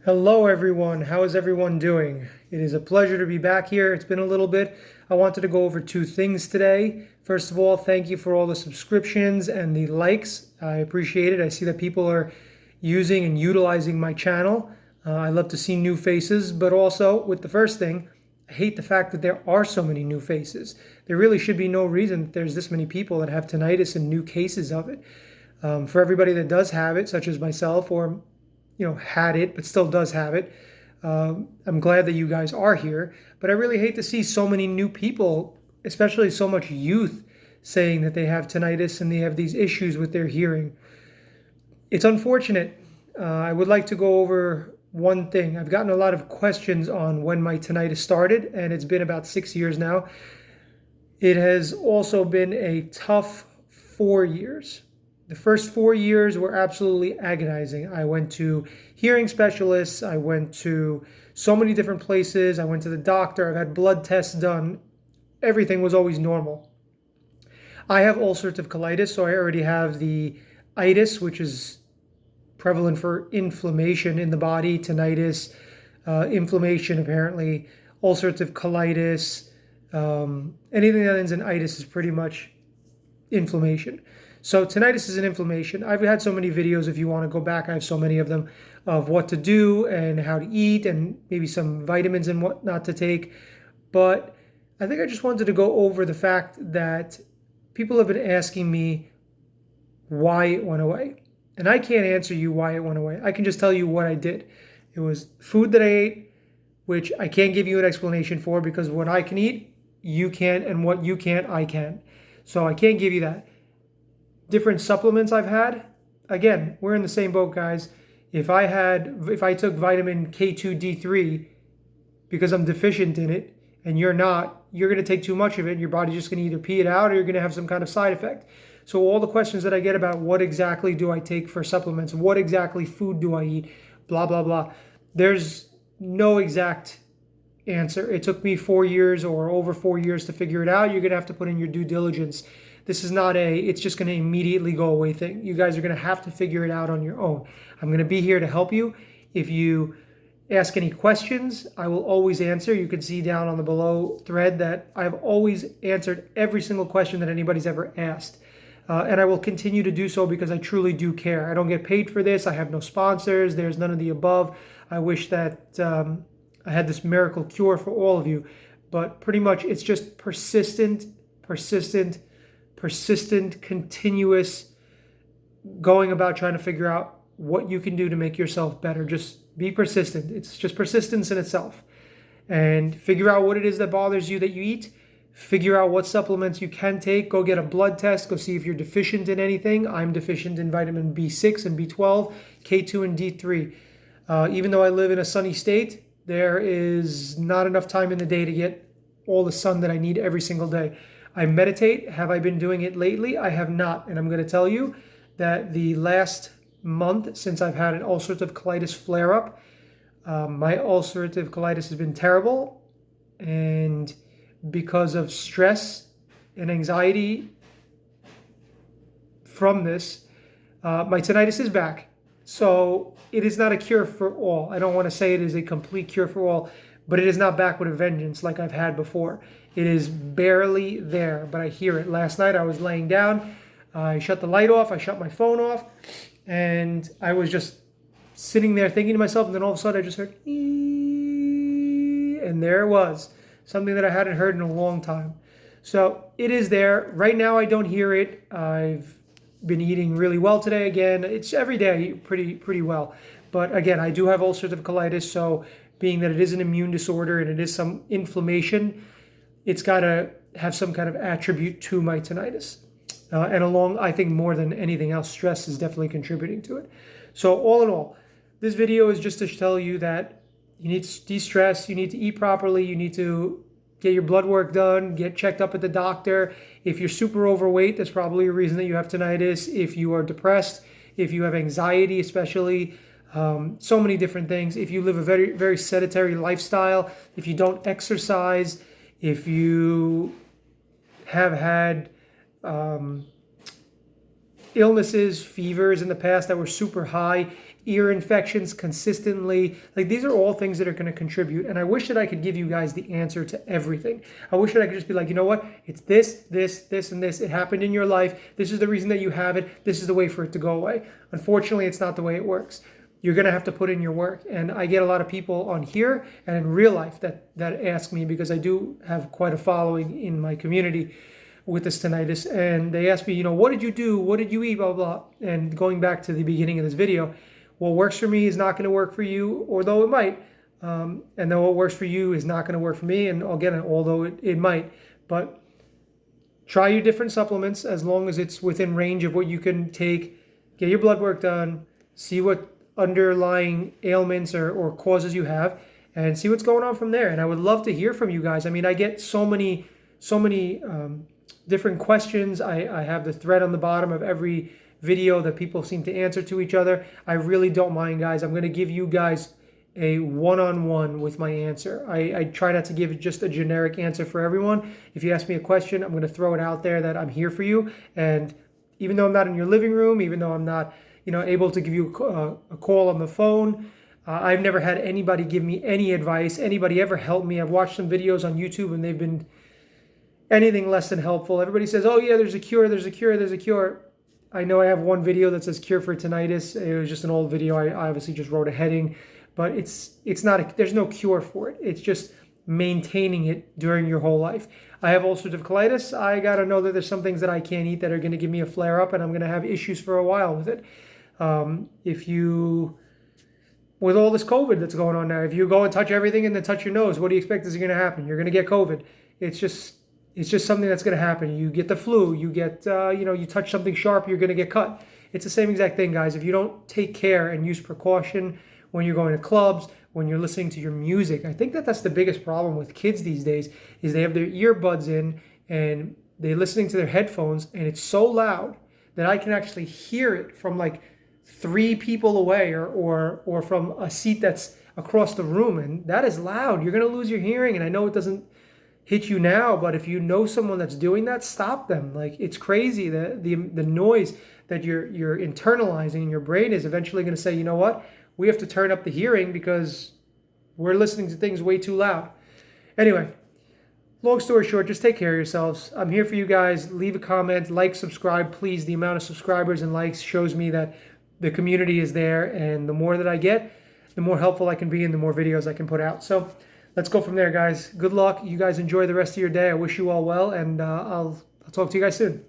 Hello, everyone. How is everyone doing? It is a pleasure to be back here. It's been a little bit. I wanted to go over two things today. First of all, thank you for all the subscriptions and the likes. I appreciate it. I see that people are using and utilizing my channel. I love to see new faces, but also with the first thing, I hate the fact that there are so many new faces. There really should be no reason that there's this many people that have tinnitus and new cases of it. For everybody that does have it, such as myself, or had it but still does have it. I'm glad that you guys are here, but I really hate to see so many new people, especially so much youth, saying that they have tinnitus and they have these issues with their hearing. It's unfortunate. I would like to go over one thing. I've gotten a lot of questions on when my tinnitus started, and it's been about 6 years now. It has also been a tough 4 years. The first 4 years were absolutely agonizing. I went to hearing specialists. I went to so many different places. I went to the doctor. I've had blood tests done. Everything was always normal. I have ulcerative colitis, so I already have the itis, which is prevalent for inflammation in the body, tinnitus, inflammation apparently, ulcerative colitis. Anything that ends in itis is pretty much inflammation. So tinnitus is an inflammation. I've had so many videos, if you want to go back, I have so many of them, of what to do and how to eat and maybe some vitamins and what not to take. But I think I just wanted to go over the fact that people have been asking me why it went away. And I can't answer you why it went away. I can just tell you what I did. It was food that I ate, which I can't give you an explanation for because what I can eat, you can't, and what you can't, I can. So I can't give you that. Different supplements I've had. Again, we're in the same boat, guys. If I took vitamin K2D3 because I'm deficient in it and you're not, you're going to take too much of it and your body's just going to either pee it out or you're going to have some kind of side effect. So all the questions that I get about what exactly do I take for supplements, what exactly food do I eat, blah, blah, blah. There's no exact answer. It took me 4 years or over 4 years to figure it out. You're going to have to put in your due diligence. This is not it's just going to immediately go away thing. You guys are going to have to figure it out on your own. I'm going to be here to help you. If you ask any questions, I will always answer. You can see down on the below thread that I've always answered every single question that anybody's ever asked. And I will continue to do so because I truly do care. I don't get paid for this. I have no sponsors. There's none of the above. I wish that I had this miracle cure for all of you. But pretty much it's just persistent, continuous going about trying to figure out what you can do to make yourself better. Just be persistent. It's just persistence in itself. And figure out what it is that bothers you that you eat. Figure out what supplements you can take. Go get a blood test. Go see if you're deficient in anything. I'm deficient in vitamin B6 and B12, K2 and D3. Even though I live in a sunny state, there is not enough time in the day to get all the sun that I need every single day. I meditate. Have I been doing it lately? I have not. And I'm going to tell you that the last month since I've had an ulcerative colitis flare up, my ulcerative colitis has been terrible. And because of stress and anxiety from this, my tinnitus is back. So it is not a cure for all. I don't want to say it is a complete cure for all, but it is not back with a vengeance like I've had before. It is barely there, but I hear it. Last night I was laying down. I shut the light off. I shut my phone off. And I was just sitting there thinking to myself. And then all of a sudden I just heard, and there it was. Something that I hadn't heard in a long time. So it is there. Right now I don't hear it. I've been eating really well today again. It's every day I eat pretty well. But again, I do have ulcerative colitis. So being that it is an immune disorder and it is some inflammation, it's got to have some kind of attribute to my tinnitus. And along, I think more than anything else, stress is definitely contributing to it. So all in all, this video is just to tell you that you need to de-stress, you need to eat properly, you need to get your blood work done, get checked up at the doctor. If you're super overweight, that's probably a reason that you have tinnitus. If you are depressed, if you have anxiety especially, so many different things. If you live a very, very sedentary lifestyle, if you don't exercise, if you have had illnesses, fevers in the past that were super high, ear infections consistently. Like, these are all things that are going to contribute. And I wish that I could give you guys the answer to everything. I wish that I could just be like, you know what? It's this, this, this, and this. It happened in your life. This is the reason that you have it. This is the way for it to go away. Unfortunately, it's not the way it works. You're going to have to put in your work. And I get a lot of people on here and in real life that ask me, because I do have quite a following in my community with this tinnitus. And they ask me, you know, what did you do? What did you eat? Blah, blah, blah. And going back to the beginning of this video, what works for me is not going to work for you, although it might. And then what works for you is not going to work for me. And again, although it might. But try your different supplements as long as it's within range of what you can take. Get your blood work done. See what underlying ailments or causes you have, and see what's going on from there. And I would love to hear from you guys. I mean, I get so many different questions. I have the thread on the bottom of every video that people seem to answer to each other. I really don't mind, guys. I'm going to give you guys a one-on-one with my answer. I try not to give just a generic answer for everyone. If you ask me a question, I'm going to throw it out there that I'm here for you. And even though I'm not in your living room, even though I'm not able to give you a call on the phone, I've never had anybody give me any advice, anybody ever help me. I've watched some videos on YouTube and they've been anything less than helpful. Everybody says, oh yeah, there's a cure, there's a cure, there's a cure. I know I have one video that says cure for tinnitus. It was just an old video. I obviously just wrote a heading, but it's not, there's no cure for it. It's just maintaining it during your whole life. I have ulcerative colitis. I got to know that there's some things that I can't eat that are going to give me a flare up, and I'm going to have issues for a while with it. With all this COVID that's going on now, if you go and touch everything and then touch your nose, what do you expect is going to happen? You're going to get COVID. It's just something that's going to happen. You get the flu, you get, you touch something sharp, you're going to get cut. It's the same exact thing, guys. If you don't take care and use precaution when you're going to clubs, when you're listening to your music, I think that's the biggest problem with kids these days, is they have their earbuds in and they're listening to their headphones, and it's so loud that I can actually hear it from like 3 people away or from a seat that's across the room, and that is loud. You're going to lose your hearing, and I know it doesn't hit you now, but if you know someone that's doing that, stop them. Like, it's crazy. The noise that you're internalizing in your brain is eventually going to say, you know what, we have to turn up the hearing because we're listening to things way too loud. Anyway, long story short, just take care of yourselves. I'm here for you guys. Leave a comment, like, subscribe, please. The amount of subscribers and likes shows me that the community is there, and the more that I get, the more helpful I can be and the more videos I can put out. So let's go from there, guys. Good luck. You guys enjoy the rest of your day. I wish you all well, and I'll talk to you guys soon.